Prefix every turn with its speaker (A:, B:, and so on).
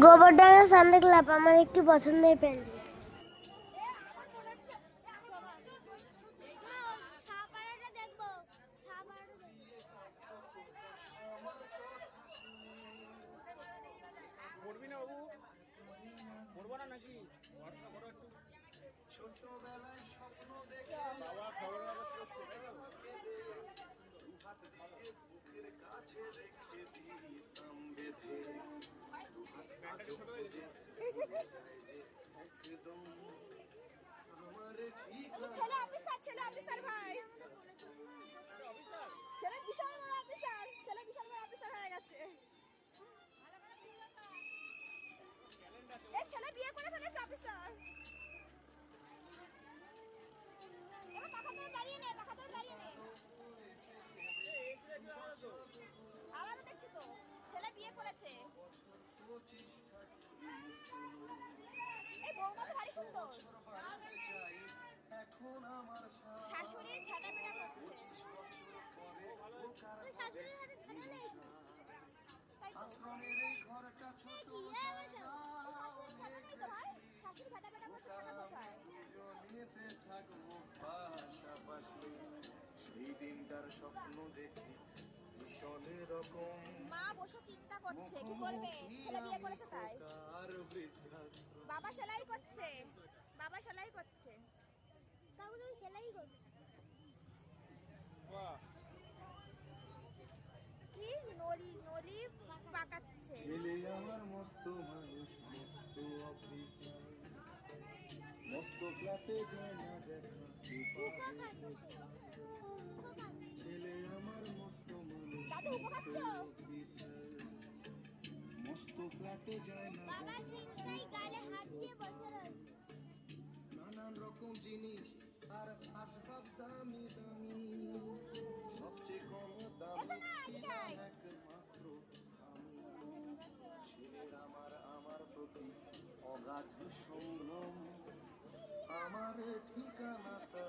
A: Gobardanga Sunday club আমার একটি পছন্দের প্যান্ডেল।
B: পড়বি না বাবু, পড়বো না নাকি? পড়াশোনা করো একটু। ছোটবেলায় স্বপ্ন দেখে বাবা খবর কাগজ করছে, তাই তো? প্যান্টটা ছোট হয়ে গেছে।
C: ছেলে অফিসার ভাই, ছেলে বিশাল বড় অফিসার হয়ে গেছে। এই ছেলে বিয়ে করে ফেলেছে অফিসার। পাখা ধরে দাঁড়িয়ে নে। আমারও দেখছি তো, ছেলে বিয়ে করেছে। এই বৌমা তো ভারী সুন্দর। শাশুড়ি ঝাঁটাপেটা করছে। শাশুড়ির হাতে ঝাঁটা নেই। শাশুড়ি ঝাঁটাপেটা করছে, ঝাঁটা কোথায়?
D: সেই দিনটার স্বপ্ন দেখে ভীষণ রকম
C: মা বসে চিন্তা করছে কি করবে, ছেলে বিয়ে করেছে তাই। বাবা সেলাই করছে। তাহলে তুমি সেলাই করবে কি? নলি পাকাচ্ছে।
D: আমার মস্ত মানুষ, মস্ত অফিসার, মস্ত ক্লাসে যায় না দেখা। ছেলে আমার মস্ত মানুষ,
C: দাদু খাচ্ছ?
D: মস্ত ফ্ল্যাটে যায় না।
A: বাবা চিন্তায় গালে হাত দিয়ে বসে রয়েছে।
D: নানান রকম জিনিস আর আসবাব দামি দামি, সবচেয়ে কম দামি একমাত্র আমি। ছেলের আমার প্রতি অগাধ সংগ্রাম, আমার ঠিকানাটা